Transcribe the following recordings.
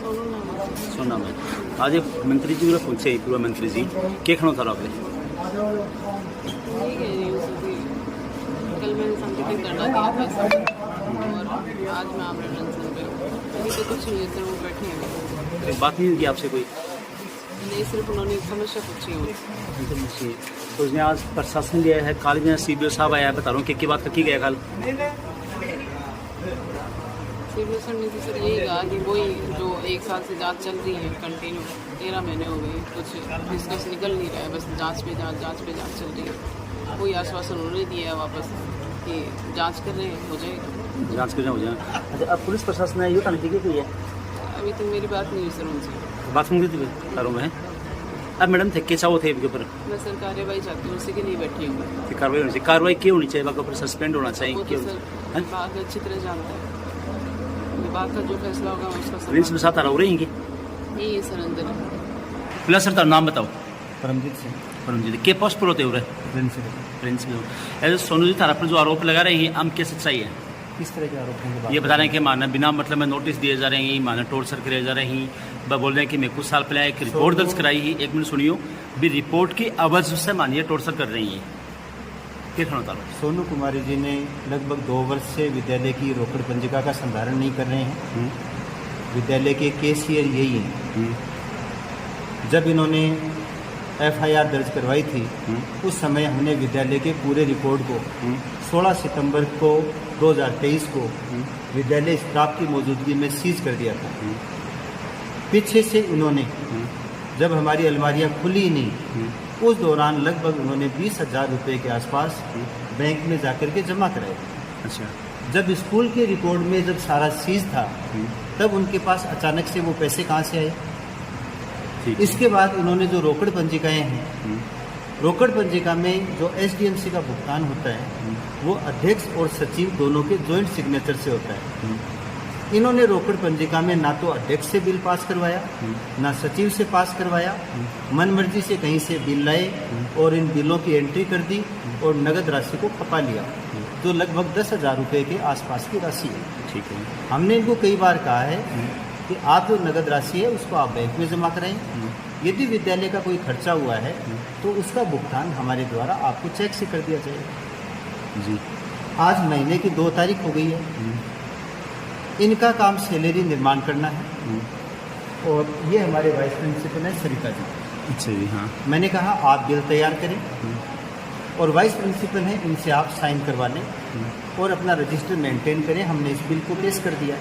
सोना में आज मंत्री जी पूछे पूर्व मंत्री जी क्या खड़ो था आप कल मैंने संगठन करना दिया था और आज मैं आमरण अनशन पे अभी तो कुछ नहीं है, वो बैठे हैं। बात नहीं की आपसे कोई नहीं, सिर्फ उन्होंने समस्या पूछी है। तो उसने आज प्रशासन दिया है, कल में CBO साहब आया है, बता रहा हूँ कि बात की गया कल सीबीओ सर ने तो सर यही कहा कि वही जो 1 साल से जांच चल रही है कंटिन्यू 13 महीने हो गए, कुछ डिस्कस निकल नहीं रहा है, बस जांच पे जांच चल रही है। कोई आश्वासन उन्होंने दिया है वापस कि जांच कर रहे हैं, हो जाएगा जांच कर हो जाए। अच्छा अब पुलिस प्रशासन ने ये कहने की कोई है अभी तो मेरी बात नहीं हुई सर उनसे। बात सुन थी करूँ मैं अब मैडम थे क्या थे इनके ऊपर मैं सर कार्रवाई चाहती हूँ, उसी के लिए बैठी हूँ। कार्रवाई होनी चाहिए, कार्रवाई क्यों होनी चाहिए, बाकी ऊपर सस्पेंड होना चाहिए वो तो क्यों? सर विभाग अच्छी तरह जानता है, विभाग का जो फैसला होगा उसका प्रिंस में साथ आ रहा हो रहेंगे यही है सर अंदर। प्लस सर तारा नाम बताओ। परमजीत सिंह परमजीत के पोस्ट पर होते हुए प्रिंसिपल। ऐसे सोनू जी थारा पर जो आरोप लगा रहे हैं हम क्या सच्चाई है? किस तरह के आरोप हैं? ये बता रहे हैं कि माना बिना मतलब में नोटिस दिए जा रहे हैं, माना टॉर्चर करे जा रहे हैं, बोल रहे हैं कि मैं कुछ साल पहले एक रिपोर्ट दर्ज कराई है। 1 मिनट सुनियो भी रिपोर्ट की आवाज से मानिए टॉर्चर कर रही है क्या? सोनू कुमारी जी ने लगभग 2 वर्ष से विद्यालय की रोकड़ पंजिका का संधारण नहीं कर रहे हैं। विद्यालय के कैशियर यही हैं। जब इन्होंने FIR दर्ज करवाई थी उस समय हमने विद्यालय के पूरे रिकॉर्ड को 16 सितंबर को 2023 को विद्यालय स्टाफ की मौजूदगी में सीज कर दिया था। पीछे से इन्होंने जब हमारी अलमारियां खुली नहीं उस दौरान लगभग उन्होंने 20,000 रुपये के आसपास बैंक में जाकर के जमा कराए। अच्छा जब स्कूल के रिकॉर्ड में जब सारा सीज था तब उनके पास अचानक से वो पैसे कहाँ से आए? इसके बाद उन्होंने जो रोकड़ पंजिकाएं हैं, रोकड़ पंजिका में जो SDMC का भुगतान होता है वो अध्यक्ष और सचिव दोनों के जॉइंट सिग्नेचर से होता है। इन्होंने रोकड़ पंजिका में ना तो अध्यक्ष से बिल पास करवाया ना सचिव से पास करवाया, मनमर्जी से कहीं से बिल लाए और इन बिलों की एंट्री कर दी और नगद राशि को खपा लिया, जो लगभग 10,000 रुपये के आसपास की राशि है। ठीक है। हमने इनको कई बार कहा है कि आप जो नगद राशि है उसको आप बैंक में जमा कराएं। यदि विद्यालय का कोई खर्चा हुआ है तो उसका भुगतान हमारे द्वारा आपको चेक से कर दिया जाएगा। जी आज महीने की 2 तारीख हो गई है। इनका काम सैलरी निर्माण करना है और ये हमारे वाइस प्रिंसिपल हैं सरिता जी। अच्छा जी हाँ। मैंने कहा आप बिल तैयार करें और वाइस प्रिंसिपल हैं इनसे आप साइन करवा लें और अपना रजिस्टर मेंटेन करें। हमने इस बिल को पेश कर दिया।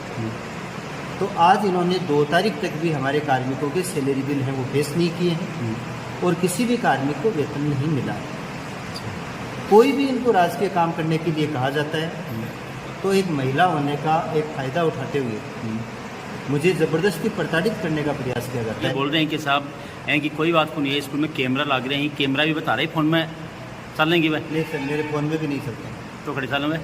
तो आज इन्होंने 2 तारीख तक भी हमारे कार्मिकों के सैलरी बिल हैं वो पेश नहीं किए हैं और किसी भी कार्मिक को वेतन नहीं मिला है। कोई भी इनको राजकीय काम करने के लिए कहा जाता है तो एक महिला होने का एक फ़ायदा उठाते हुए मुझे ज़बरदस्ती प्रताड़ित करने का प्रयास किया जाता है। बोल रहे हैं कि साहब हैं कि कोई बात को नहीं है, स्कूल में कैमरा लग रहे हैं, कैमरा भी बता रहे हैं, फ़ोन में चल लेंगे वह नहीं सर, मेरे फ़ोन में भी नहीं चलते तो खड़े सालों में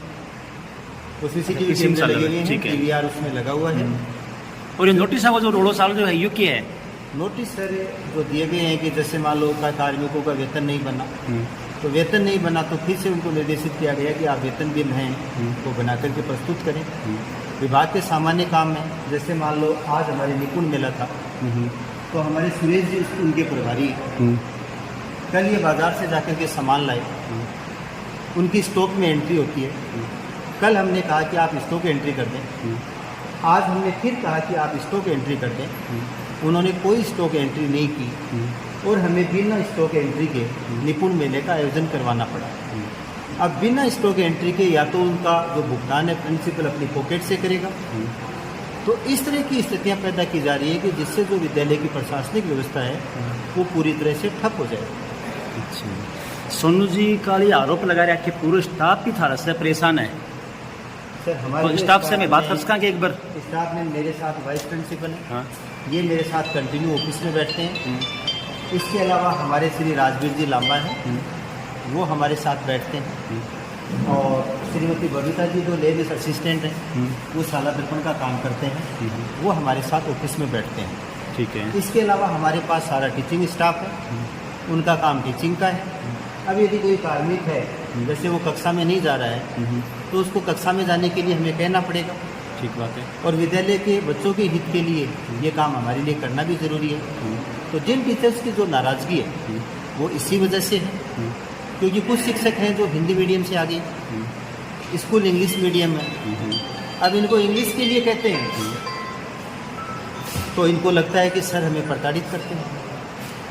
वो CCTV कैमरे लगे हुए हैं, PVR उसमें लगा हुआ है। और ये नोटिस जो रोड़ो साल जो है ये क्या है? नोटिस सर जो दिए गए हैं कि जैसे मान लो कार्मिकों का वेतन नहीं बना तो वेतन नहीं बना तो फिर से उनको निर्देशित किया गया कि आप वेतन बिल हैं तो बना करके प्रस्तुत करें। विभाग के सामान्य काम में जैसे मान लो आज हमारे निपुण मेला था तो हमारे सुरेश जी उनके प्रभारी कल ये बाजार से जाकर के सामान लाए, उनकी स्टॉक में एंट्री होती है। कल हमने कहा कि आप स्टॉक एंट्री कर दें, आज हमने फिर कहा कि आप स्टॉक एंट्री कर दें। उन्होंने कोई स्टॉक एंट्री नहीं की और हमें बिना स्टॉक एंट्री के निपुण मेले का आयोजन करवाना पड़ा। अब बिना स्टॉक एंट्री के या तो उनका जो भुगतान है प्रिंसिपल अपनी पॉकेट से करेगा, तो इस तरह की स्थितियां पैदा की जा रही है कि जिससे जो विद्यालय की प्रशासनिक व्यवस्था है वो पूरी तरह से ठप हो जाएगी। अच्छा सोनू जी का ये आरोप लगा रहा है कि पूरे स्टाफ भी थारा से परेशान है। सर हमारे तो स्टाफ से मैं बात कर सका कि एक बार स्टाफ में मेरे साथ वाइस प्रिंसिपल है, हाँ ये मेरे साथ कंटिन्यू ऑफिस में बैठते हैं। इसके अलावा हमारे श्री राजवीर जी लांबा हैं वो हमारे साथ बैठते हैं और श्रीमती बबीता जी जो लेडीज असिस्टेंट हैं वो साला दर्पण का काम करते हैं, वो हमारे साथ ऑफिस में बैठते हैं। ठीक है। इसके अलावा हमारे पास सारा टीचिंग स्टाफ है, उनका काम टीचिंग का है। अब यदि कोई कार्मिक है जैसे वो कक्षा में नहीं जा रहा है तो उसको कक्षा में जाने के लिए हमें कहना पड़ेगा। ठीक बात है। और विद्यालय के बच्चों के हित के लिए ये काम हमारे लिए करना भी ज़रूरी है। तो जिन टीचर्स की जो नाराज़गी है वो इसी वजह से है, क्योंकि कुछ शिक्षक हैं जो हिंदी मीडियम से आ गए, स्कूल इंग्लिश मीडियम में, अब इनको इंग्लिश के लिए कहते हैं तो इनको लगता है कि सर हमें प्रताड़ित करते हैं।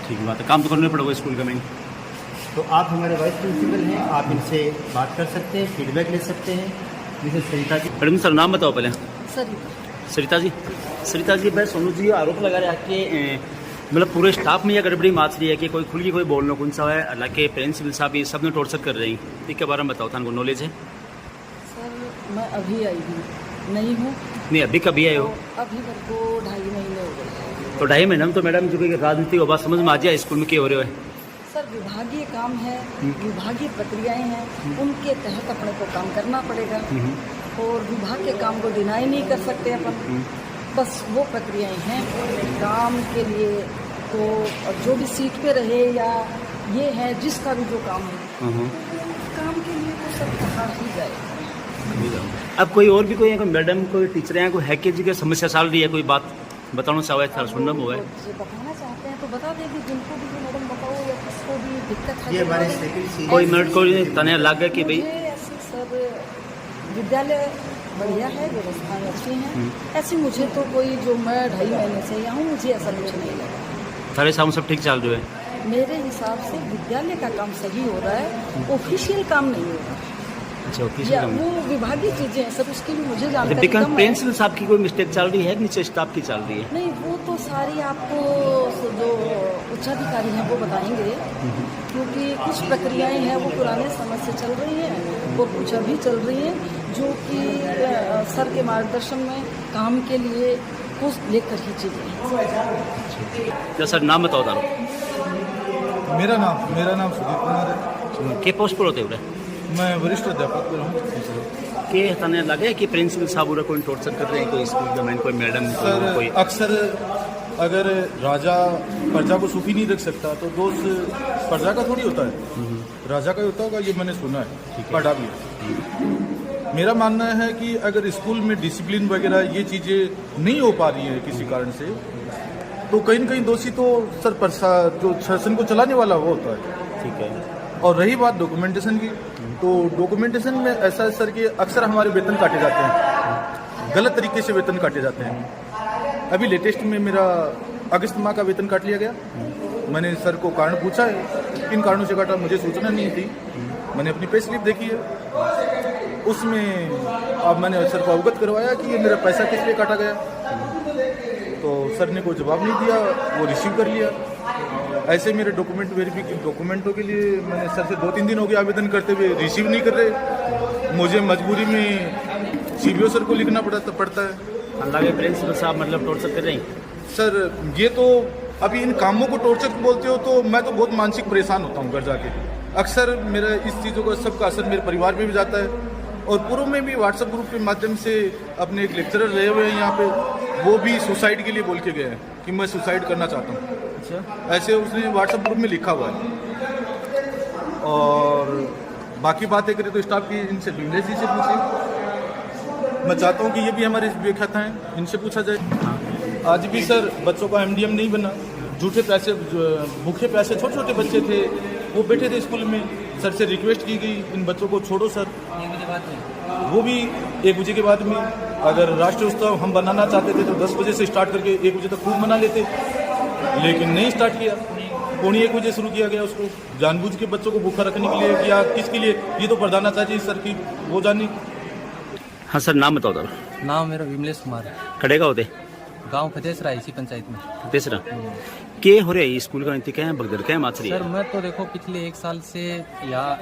ठीक बात है, काम तो करना पड़ेगा स्कूल का। मैं तो आप हमारे वाइस प्रिंसिपल हैं, आप इनसे बात कर सकते हैं, फीडबैक ले सकते हैं। जैसे सरिता जी। मैडम सर नाम बताओ पहले। सरिता सरिता जी मैं सोनू जी आरोप लगा रहा है कि मतलब पूरे स्टाफ में यह गड़बड़ी माच रही है कि कोई खुल की कोई बोलना कौन सा है, हालांकि प्रिंसिपल साहब ये सब ने टॉर्चर कर रही हैं। इसके बारे में बताओ, था नॉलेज है? सर मैं अभी आई हूँ, नहीं हूँ। नहीं अभी कभी आए हो? तो अभी मेरे को 2.5 महीने हो गए। तो 2.5 महीने में तो मैडम जो कि राजनीति की बात समझ में आ जाए स्कूल में क्या हो रहे हो? सर विभागीय काम है, विभागीय प्रक्रियाएं हैं, उनके तहत अपने को काम करना पड़ेगा और विभाग के काम को डिनाई नहीं कर सकते अपन। बस वो प्रक्रियाएं हैं काम के लिए। तो जो भी सीट पे रहे या ये है जिसका भी जो काम है काम के लिए तो सब कहा ही जाए। अब कोई और भी कोई मैडम कोई टीचर हैं कोई है कि जी की समस्या चल रही है, कोई बात बताना चाहे था सुनना हुआ है? बताना चाहते हैं तो बता देंगे, जिनको भी मैडम बताओ या किसको भी दिक्कत है। ये हमारे सेकंड सीरीज कोई मिनट को तने लग गया कि भाई ऐसे सर विद्यालय बढ़िया है, व्यवस्थाएं अच्छी हैं। ऐसी मुझे तो कोई जो मैं 2.5 महीने से यहाँ हूँ मुझे ऐसा कुछ नहीं लगा। सारे साम सब ठीक चल रहे हैं? मेरे हिसाब से विद्यालय का काम सही हो रहा है, ऑफिशियल काम नहीं हो रहा। अच्छा या वो विभागीय चीजें हैं सब, उसकी भी मुझे जानकारी कम है। प्रिंसिपल साहब की कोई मिस्टेक चल रही है, नीचे स्टाफ की चल रही है? नहीं वो तो सारी आपको जो उच्चाधिकारी हैं वो बताएंगे, क्योंकि कुछ प्रक्रियाएं हैं वो पुराने समय से चल रही हैं, वो कुछ अभी चल रही हैं जो कि सर के मार्गदर्शन में काम के लिए कुछ लेकर ही चीजें। सर नाम बताओ तारो। मेरा नाम सुदीप कुमार है। के पोस्ट पर होते हुए मैं वरिष्ठ अध्यापक हूँ। के तने लगे कि प्रिंसिपल साहब पूरा कोई टॉर्चर कर रहे हैं, कोई स्कूल का कोई मैडम सर कोई? अक्सर अगर राजा प्रजा को सुखी नहीं रख सकता तो दोष प्रजा का थोड़ी होता है, राजा का ही होता होगा, ये मैंने सुना है, पढ़ा भी है। मेरा मानना है कि अगर स्कूल में डिसिप्लिन वगैरह ये चीज़ें नहीं हो पा रही हैं किसी कारण से, तो कहीं न कहीं दोषी तो सर जो शासन को चलाने वाला वो होता है। ठीक है। और रही बात डॉक्यूमेंटेशन की, तो डॉक्यूमेंटेशन में ऐसा है सर कि अक्सर हमारे वेतन काटे जाते हैं, गलत तरीके से वेतन काटे जाते हैं। अभी लेटेस्ट में मेरा अगस्त माह का वेतन काट लिया गया। मैंने सर को कारण पूछा है, किन कारणों से काटा, मुझे सूचना नहीं थी। मैंने अपनी पे स्लिप देखी है, उसमें अब मैंने सर को अवगत करवाया कि ये मेरा पैसा किस लिए काटा गया, तो सर ने कोई जवाब नहीं दिया, वो रिसीव कर लिया। ऐसे मेरे डॉक्यूमेंटों के लिए मैंने सर से 2-3 दिन हो गए आवेदन करते हुए, रिसीव नहीं कर रहे। मुझे मजबूरी में सीबीओ सर को लिखना पड़ता है। लगे प्रिंसिपल साहब मतलब टॉर्चर कर रहे हैं? सर ये तो अभी इन कामों को टॉर्चर बोलते हो तो मैं तो बहुत मानसिक परेशान होता हूँ घर जाके। अक्सर मेरा इस चीज़ों का सबका असर मेरे परिवार में भी जाता है, और पूर्व में भी व्हाट्सएप ग्रुप के माध्यम से अपने एक लेक्चरर रहे हुए हैं यहाँ पे, वो भी सुसाइड के लिए बोल के गए हैं कि मैं सुसाइड करना चाहता हूँ। अच्छा, ऐसे उसने व्हाट्सएप ग्रुप में लिखा हुआ है। और बाकी बातें करें तो स्टाफ की इनसे विमलेश जी से पूछिए। मैं चाहता हूँ कि ये भी हमारे व्याख्याता हैं, इनसे पूछा जाए। आज भी सर बच्चों का एमडीएम नहीं बना, झूठे पैसे, भूखे पैसे, छोटे छोटे बच्चे थे वो बैठे थे स्कूल में। सर से रिक्वेस्ट की गई इन बच्चों को छोड़ो सर, वो भी 1 बजे के बाद में। अगर राष्ट्रीय उत्सव हम बनाना चाहते थे तो 10 बजे से स्टार्ट करके 1 बजे तक खूब मना लेते, लेकिन नहीं स्टार्ट किया। 1 बजे शुरू किया गया उसको, जानबूझ के बच्चों को भूखा रखने के लिए या किसके लिए, ये तो प्रधानाचार्य सर की वो जानी। हाँ सर नाम बताओ तारो। नाम मेरा विमलेश कुमार है। कड़ेगा होते गांव फतेसरा इसी पंचायत में। तीसरा के हो रहे स्कूल का क्या है, बगदर क्या है, माचरी सर मैं तो देखो पिछले 1 साल से यहाँ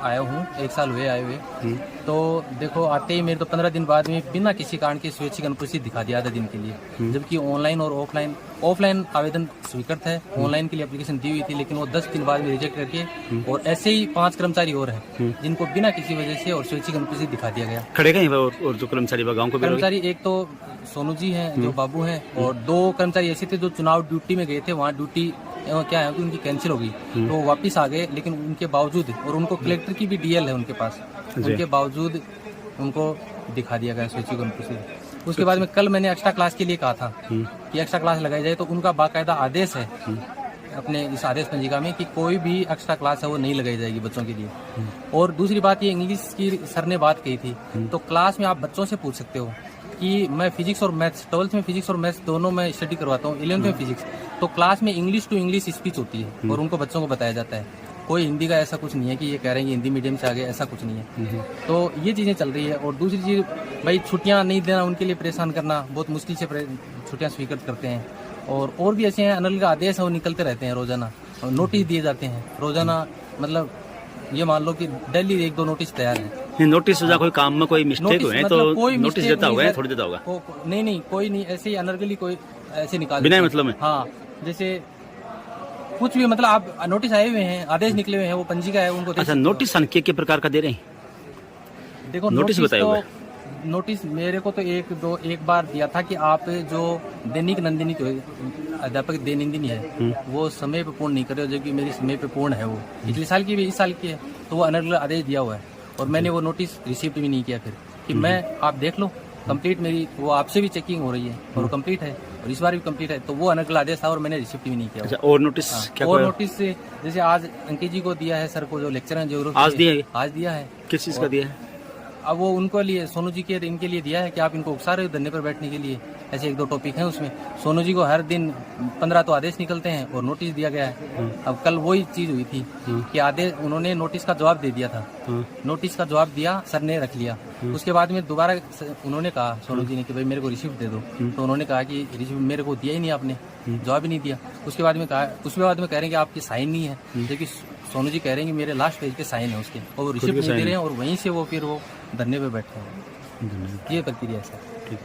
आया हूँ, 1 साल हुए आए हुए। तो देखो आते ही मेरे तो 15 दिन बाद में बिना किसी कारण के स्वैच्छिक अनुपस्थित दिखा दिया आधा दिन के लिए, जबकि ऑनलाइन और ऑफलाइन आवेदन स्वीकृत है। ऑनलाइन के लिए एप्लीकेशन दी हुई थी, लेकिन वो 10 दिन बाद में रिजेक्ट करके, और ऐसे ही 5 कर्मचारी और हैं जिनको बिना किसी वजह से और स्वैच्छिक अनुपस्थित दिखा दिया गया। खड़े का और जो कर्मचारी गाँव को कर्मचारी एक तो सोनू जी हैं जो बाबू हैं, और 2 कर्मचारी ऐसे थे जो चुनाव ड्यूटी में गए थे, वहाँ ड्यूटी क्या है कि उनकी कैंसिल हो गई तो वो वापस आ गए, लेकिन उनके बावजूद, और उनको कलेक्टर की भी डीएल है उनके पास, उनके बावजूद उनको दिखा दिया गया स्वैच्छिक अनुपस्थित। उसके बाद में कल मैंने एक्स्ट्रा क्लास के लिए कहा था कि एक्स्ट्रा क्लास लगाई जाए, तो उनका बाकायदा आदेश है अपने इस आदेश पंजिका में कि कोई भी एक्स्ट्रा क्लास है वो नहीं लगाई जाएगी बच्चों के लिए। और दूसरी बात ये इंग्लिश की सर ने बात कही थी, तो क्लास में आप बच्चों से पूछ सकते हो कि मैं फिजिक्स और मैथ्स 12th में फिजिक्स और मैथ्स दोनों में स्टडी करवाता हूँ, 11th में फिजिक्स, तो क्लास में इंग्लिश टू इंग्लिश स्पीच होती है और उनको बच्चों को बताया जाता है। कोई हिंदी का ऐसा कुछ नहीं है कि ये कह रहे हैं कि हिंदी मीडियम से आ गए, ऐसा कुछ नहीं है। तो ये चीज़ें चल रही है। और दूसरी चीज़ भाई छुट्टियाँ नहीं देना, उनके लिए परेशान करना, बहुत मुश्किल से छुट्टियाँ स्वीकृत करते हैं। और भी ऐसे हैं, अनल का आदेश है वो निकलते रहते हैं रोजाना, नोटिस दिए जाते हैं रोजाना, मतलब ये मान लो कि डेली 1-2 नोटिस तैयार है। नोटिस या कोई काम में कोई मिस्टेक हुए तो कोई नोटिस देता होगा या थोड़ी देता होगा? नहीं कोई नहीं, ऐसे ही अनर्गली कोई ऐसे निकाल बिना मतलब में। हाँ, जैसे कुछ भी मतलब आप नोटिस आए हुए हैं, आदेश निकले हुए हैं, वो पंजिका है उनको। अच्छा, नोटिस के प्रकार का दे रहे हैं? देखो नोटिस बताए हुए। नोटिस मेरे को तो एक बार दिया था कि आप जो दैनिक नंदिनी अध्यापक दैनंदिनी है वो समय पे पूर्ण नहीं कर रहे हो, जो कि मेरी समय पे पूर्ण है। वो पिछले साल की भी इस साल की है, तो वो अनर्गल आदेश दिया हुआ है और मैंने वो नोटिस रिसीव भी नहीं किया फिर कि मैं आप देख लो कंप्लीट, मेरी वो आपसे भी चेकिंग हो रही है और कंप्लीट है और इस बार भी कंप्लीट है, तो वो अनर्गल आदेश था और मैंने रिसीव भी नहीं किया। अच्छा, और नोटिस क्या? और नोटिस जैसे आज अंकित जी को दिया है, सर को जो लेक्चर है ज्योग्राफी, आज दिया है। किस चीज का दिया है? अब वो उनको लिए सोनू जी के इनके लिए दिया है कि आप इनको उकसा रहे हो धरने पर बैठने के लिए, ऐसे 1-2 टॉपिक हैं उसमें। सोनू जी को हर दिन 15 तो आदेश निकलते हैं और नोटिस दिया गया है। अब कल वही चीज हुई थी कि आदेश उन्होंने नोटिस का जवाब दे दिया था, नोटिस का जवाब दिया, सर ने रख लिया। उसके बाद में दोबारा उन्होंने कहा सोनू जी ने कि भाई मेरे को रिसीव दे दो, तो उन्होंने कहा कि रिसीव मेरे को दिया ही नहीं आपने, जवाब ही नहीं दिया। उसके बाद में कहा, उसके बाद में कह रहे हैं कि आपकी साइन नहीं है, जबकि सोनू जी कह रहे हैं कि मेरे लास्ट पेज पे साइन है उसके, और वो रिसीव नहीं दे रहे हैं और वहीं से वो फिर वो धरने पे बैठे हैं। ये प्रक्रिया है सर। ठीक,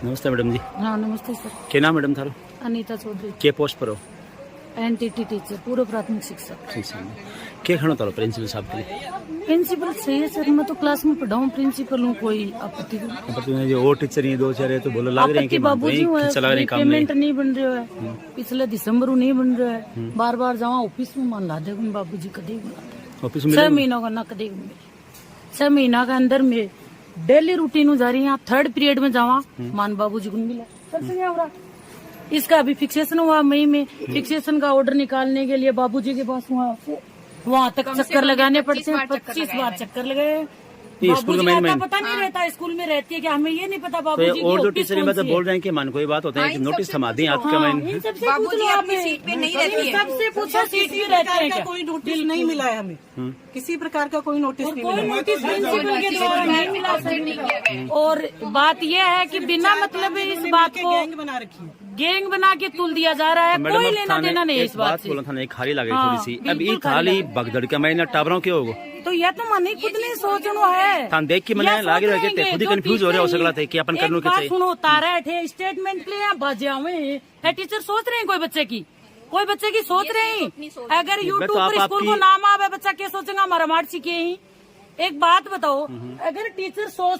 नमस्ते मैडम जी। हाँ नमस्ते सर। क्या नाम मैडम थारो? अनीता चौधरी, के पोस्ट पर हो? एनटीटी टीचर, पूर्व प्राथमिक शिक्षक। ठीक है, क्या खड़ा तारो प्रिंसिपल साहब के लिए? प्रिंसिपल सही है सर, मैं तो क्लास में पढ़ाऊँ, प्रिंसिपल हूँ, कोई आपत्ति नहीं। जो और टीचर हैं 2-4 है तो बोलो लग रहे हैं कि बाबूजी चला रहे काम पेमेंट नहीं बन रहा है, पिछले दिसंबर नहीं बन रहा है, बार जावा ऑफिस में मान ला दे बाबूजी, कदे ऑफिस में 6 महीनों का ना, कदे 6 महीना के अंदर में डेली रूटीन जा रही है। 3rd पीरियड में जावा मान बाबूजी को मिला, सर से हो रहा। इसका अभी फिक्सेशन हुआ मई में, फिक्सेशन का ऑर्डर निकालने के लिए बाबूजी के पास वहाँ तक चक्कर लगाने पड़ते हैं, 25 बार चक्कर लगाए। स्कूल में पता नहीं रहता, स्कूल में रहती है कि हमें ये नहीं पता बाबूजी की और जो ऑफिस टीचर कौन सी है। बोल रहे हैं कि मन कोई बात होता है कि नोटिस थमा दें आपका इन सबसे पूछ लो, आपने सीट पे नहीं रहती है। सबसे पूछो सीट पे रहते हैं क्या? कोई नोटिस नहीं मिला है हमें, किसी प्रकार का कोई नोटिस नहीं कोई मिला। नोटिस प्रिंसिपल के द्वारा नहीं मिला सर। और बात यह है कि बिना मतलब इस बात को गैंग बना रखी है, गैंग बना के तुल दिया जा रहा है, कोई लेना देना नहीं है इस बात से। बोला था नहीं, खाली लगे हाँ, थोड़ी सी। अब बिल्कुल ये खाली भगदड़ का महीना टाबरों के होगा, तो यह तो मन ही खुद नहीं सोचनो है। थान देख के मैंने लागे रखे थे, खुद ही कंफ्यूज हो रहे हो सकला थे कि अपन करने के चाहिए। सुनो तारा थे स्टेटमेंट के लिए बाजे आवे है, टीचर सोच रहे हैं कोई बच्चे की सोच रहे हैं। अगर यूट्यूब पर स्कूल को नाम आवे, बच्चा क्या सोचेगा हमारा मार्ट सीखे ही। एक बात बताओ, अगर टीचर सोच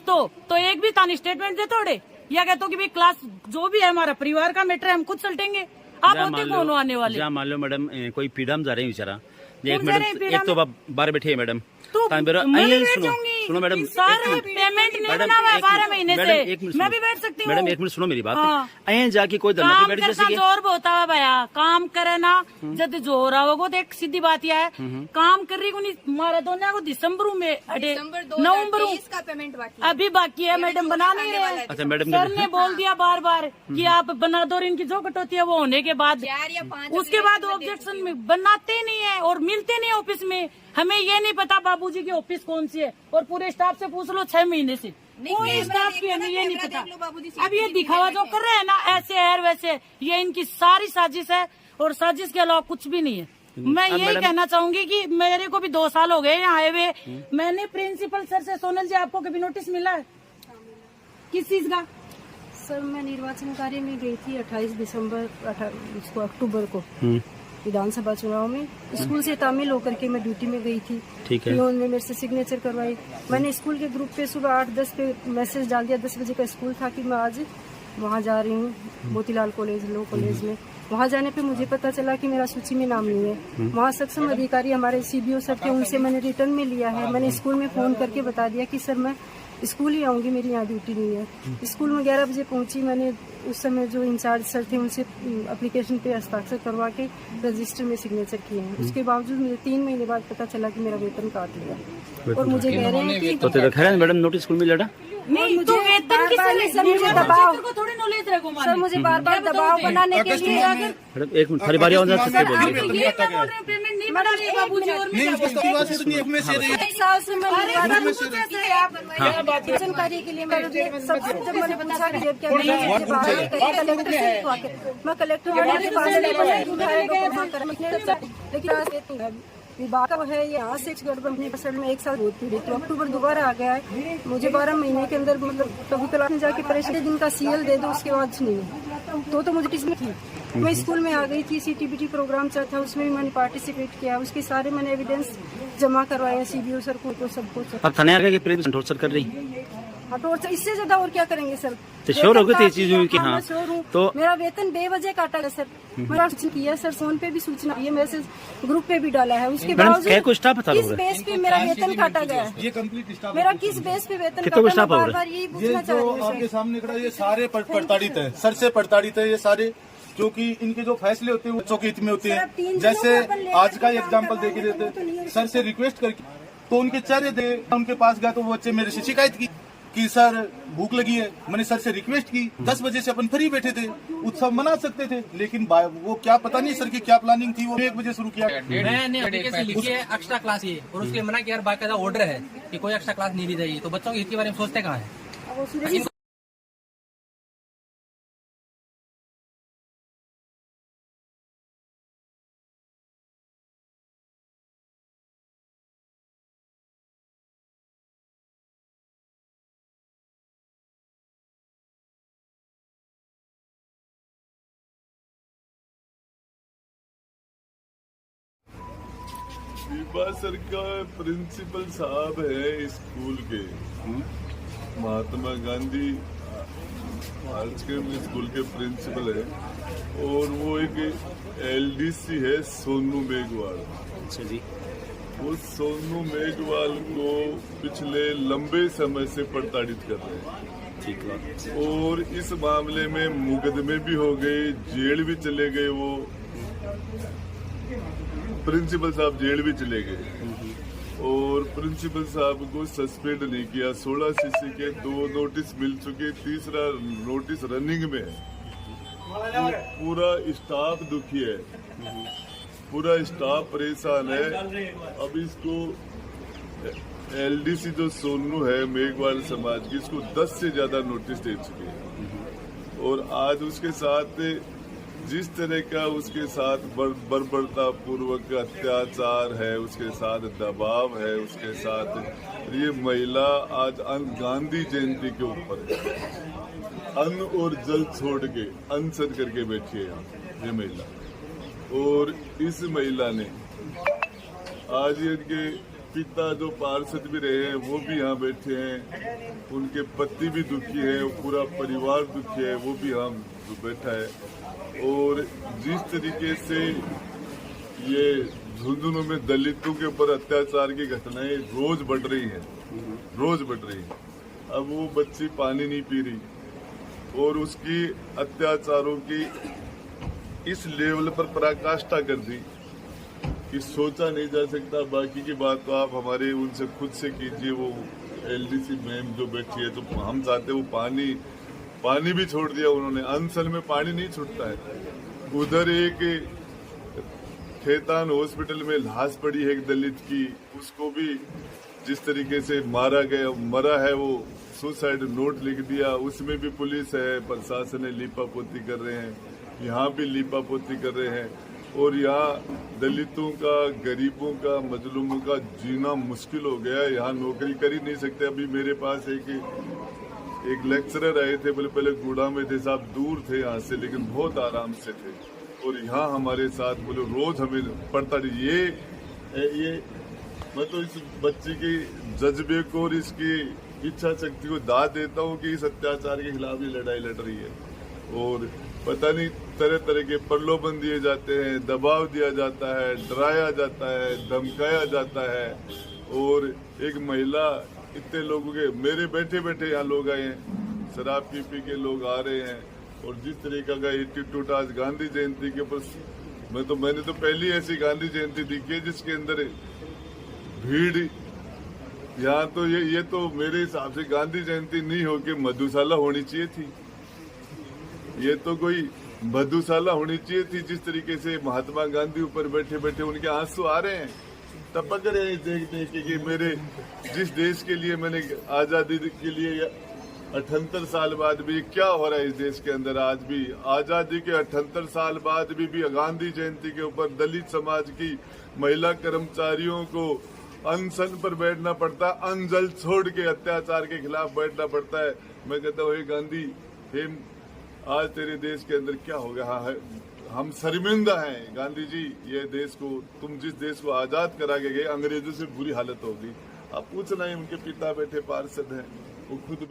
तो एक भी तानी स्टेटमेंट दे तोड़े, या कहते हो कि भाई क्लास जो भी है हमारा परिवार का मैटर है, हम खुद चलटेंगे। आप होते कौन आने वाले? मान लो मैडम कोई पीड़ा में जा रहे हैं बेचारा, एक मैडम एक तो बाहर बैठे है मैडम, सुनो मैडम, सारे पेमेंट नहीं बना हुआ है 12 महीने से, मैं भी बैठ सकती हूँ। मैडम 1 मिनट सुनो मेरी बात। हाँ। अं जाके कोई धरना पे बैठ जैसे जोर होता है भैया, काम करे ना जब जो हो रहा होगा। तो एक सीधी बात यह है, काम कर रही को मारा दोनों को दिसंबर में नवम्बर का पेमेंट अभी बाकी है, मैडम बना नहीं रहे। अच्छा मैडम, सर ने बोल दिया बार कि आप बना दो, इनकी जो कटौती है वो होने के बाद, उसके बाद ऑब्जेक्शन में बनाते नहीं है और मिलते नहीं ऑफिस में। हमें ये नहीं पता बाबूजी की ऑफिस कौन सी है, और पूरे स्टाफ से पूछ लो 6 महीने से कोई स्टाफ की हमें ये नहीं पता। अब ये दिखावा जो कर रहे हैं ना, ऐसे है वैसे, ये इनकी सारी साजिश है और साजिश के अलावा कुछ भी नहीं है। मैं यही कहना चाहूंगी कि मेरे को भी 2 साल हो गए यहाँ आए हुए। मैंने प्रिंसिपल सर से, सोनल जी आपको कभी नोटिस मिला है किस चीज का? सर मैं निर्वाचन कार्य में गई थी 28 अक्टूबर को विधानसभा चुनाव में, स्कूल से तामिल होकर के मैं ड्यूटी में गई थी। ठीक है। उन्होंने मेरे से सिग्नेचर करवाई। मैंने स्कूल के ग्रुप पे सुबह 8-10 पे मैसेज डाल दिया, 10 बजे का स्कूल था, कि मैं आज वहाँ जा रही हूँ मोतीलाल कॉलेज, लो कॉलेज में। वहाँ जाने पे मुझे पता चला कि मेरा सूची में नाम नहीं है। वहाँ सक्षम अधिकारी हमारे CBO सर थे, उनसे मैंने रिटर्न में लिया है। मैंने स्कूल में फोन करके बता दिया कि सर मैं स्कूल ही आऊँगी, मेरी यहाँ ड्यूटी नहीं है। स्कूल में 11 बजे पहुँची, मैंने उस समय जो इंचार्ज सर थे उनसे एप्लीकेशन पे हस्ताक्षर करवा के रजिस्टर में सिग्नेचर किए हैं। उसके बावजूद मुझे 3 महीने बाद पता चला कि मेरा वेतन काट लिया और मुझे कह रहे हैं कि तो तेरा खैर है मैडम, नोटिस स्कूल में लड़ा नहीं, तो वेतन सर मुझे दबाव सर मुझे बार बार दबाव बनाने के लिए मैडम एक मिनट हरी बारी आवाज से बोलिए। एक साल से मैं कार्य के लिए जब मैंने पूछा कि जब क्या मैं कलेक्टर लेकिन विभाग का है ये यहाँ से गड़बड़ी फसल में 1 साल होती रही, तो अक्टूबर दोबारा आ गया है। मुझे 12 महीने के अंदर मतलब कभी तलाश में जाके परेशानी दिन का सीएल दे दो, उसके बाद नहीं है तो मुझे किसमें थी। मैं स्कूल में आ गई थी, CTBT प्रोग्राम चल था, उसमें भी मैंने पार्टिसिपेट किया, उसके सारे मैंने एविडेंस जमा करवाए CBO सर को सबको। अब थाने आ गए कि प्रेम टॉर्चर कर रही हाँ, तो इससे ज्यादा और क्या करेंगे सर। तो श्योर हो गए थे चीज की? हाँ, तो मेरा वेतन बेवजह काटा गया सर। मेरा सूचना किया सर, फोन पे भी सूचना ये मैसेज ग्रुप पे भी डाला है। उसके बावजूद किस बेस पे मेरा वेतन काटा गया है, ये कंप्लीट स्टाफ मेरा किस बेस पे वेतन काटा, मैं बार बार यही पूछना चाह रही हूँ। आपके सामने खड़ा ये सारे प्रताड़ित है, सर से प्रताड़ित है ये सारे, क्योंकि इनके जो फैसले होते हैं बच्चों के हित में होते हैं। जैसे आज का एग्जाम्पल दे के देते, सर से रिक्वेस्ट करके तो उनके चेहरे दे, उनके पास गया तो वो बच्चे मेरे से शिकायत की कि सर भूख लगी है। मैंने सर से रिक्वेस्ट की, 10 बजे से अपन फ्री बैठे थे, उत्सव मना सकते थे, लेकिन वो क्या पता नहीं सर की क्या प्लानिंग थी, वो 1 बजे शुरू किया। मैंने एप्लीकेशन लिखी है एक्स्ट्रा क्लास ये, और उसके मना किया बाकायदा ऑर्डर है कि कोई एक्स्ट्रा क्लास नहीं दी जाएगी। तो बच्चों के हित के बारे में सोचते कहाँ है? शिवा सर का प्रिंसिपल साहब है स्कूल के, महात्मा गांधी आर्ट्स के स्कूल के प्रिंसिपल है, और वो एक LDC है सोनू मेघवाल। अच्छा जी। वो सोनू मेघवाल को पिछले लंबे समय से प्रताड़ित कर रहे हैं। ठीक है। और इस मामले में मुकदमे भी हो गए, जेल भी चले गए, वो प्रिंसिपल साहब जेल भी चले गए, और प्रिंसिपल साहब को सस्पेंड नहीं किया। 16 CC के 2 नोटिस मिल चुके, तीसरा नोटिस रनिंग में है। पूरा स्टाफ दुखी है, पूरा स्टाफ परेशान है। अब इसको LDC जो सोनू है मेघवाल समाज की, इसको 10 से ज्यादा नोटिस दे चुके हैं, और आज उसके साथ जिस तरह का उसके साथ बर्बरता पूर्वक अत्याचार है, उसके साथ दबाव है, उसके साथ ये महिला आज गांधी जयंती के ऊपर है, अन्न और जल छोड़ के अनशन करके बैठी है यहाँ ये महिला। और इस महिला ने आज इनके पिता जो पार्षद भी रहे हैं वो भी यहाँ बैठे हैं, उनके पति भी दुखी है, पूरा परिवार दुखी है, वो भी यहाँ बैठा है। और जिस तरीके से ये झुंझुनू में दलितों के ऊपर अत्याचार की घटनाएं रोज बढ़ रही हैं, रोज बढ़ रही हैं। अब वो बच्ची पानी नहीं पी रही, और उसकी अत्याचारों की इस लेवल पर पराकाष्ठा कर दी कि सोचा नहीं जा सकता। बाकी की बात तो आप हमारे उनसे खुद से कीजिए। वो LDC मैम जो बैठी है, तो हम चाहते वो पानी भी छोड़ दिया उन्होंने। अनशन में पानी नहीं छूटता है। उधर एक खेतान हॉस्पिटल में लाश पड़ी है एक दलित की, उसको भी जिस तरीके से मरा है, वो सुसाइड नोट लिख दिया, उसमें भी पुलिस है, प्रशासन है, लीपापोती कर रहे हैं, यहाँ भी लीपापोती कर रहे हैं। और यहाँ दलितों का, गरीबों का, मजलूमों का जीना मुश्किल हो गया है। यहाँ नौकरी कर ही नहीं सकते। अभी मेरे पास एक लेक्चरर आए थे, बोले पहले गुड़ा में थे साहब, दूर थे यहाँ से, लेकिन बहुत आराम से थे, और यहाँ हमारे साथ बोले रोज हमें पढ़ता ये मैं तो इस बच्ची की जज्बे को और इसकी इच्छा शक्ति को दाद देता हूँ कि इस अत्याचार के खिलाफ ये लड़ाई लड़ रही है। और पता नहीं तरह तरह के प्रलोभन दिए जाते हैं, दबाव दिया जाता है, डराया जाता है, धमकाया जाता है। और एक महिला इतने लोगों के, मेरे बैठे बैठे यहाँ लोग आए हैं, शराब पी के लोग आ रहे हैं, और जिस तरीका का एटीट्यूड आज गांधी जयंती के ऊपर, मैंने तो पहली ऐसी गांधी जयंती देखी है जिसके अंदर भीड़, यहाँ तो ये तो मेरे हिसाब से गांधी जयंती नहीं होके मधुशाला होनी चाहिए थी। ये तो कोई मधुशाला होनी चाहिए थी। जिस तरीके से महात्मा गांधी ऊपर बैठे बैठे उनके आंसू आ रहे हैं, टपक रहे हैं देख देख के कि मेरे जिस देश के लिए मैंने आजादी के लिए 78 साल बाद भी क्या हो रहा है इस देश के अंदर। आज भी आजादी के 78 साल बाद भी गांधी जयंती के ऊपर दलित समाज की महिला कर्मचारियों को अनशन पर बैठना पड़ता है, अन्न जल छोड़ के अत्याचार के खिलाफ बैठना पड़ता है। मैं कहता हूँ गांधी, आज तेरे देश के अंदर क्या हो गया है, हम शर्मिंदा हैं गांधी जी। ये देश को, तुम जिस देश को आजाद करा के गए, अंग्रेजों से बुरी हालत होगी। अब पूछना ही, उनके पिता बैठे पार्षद हैं, वो खुद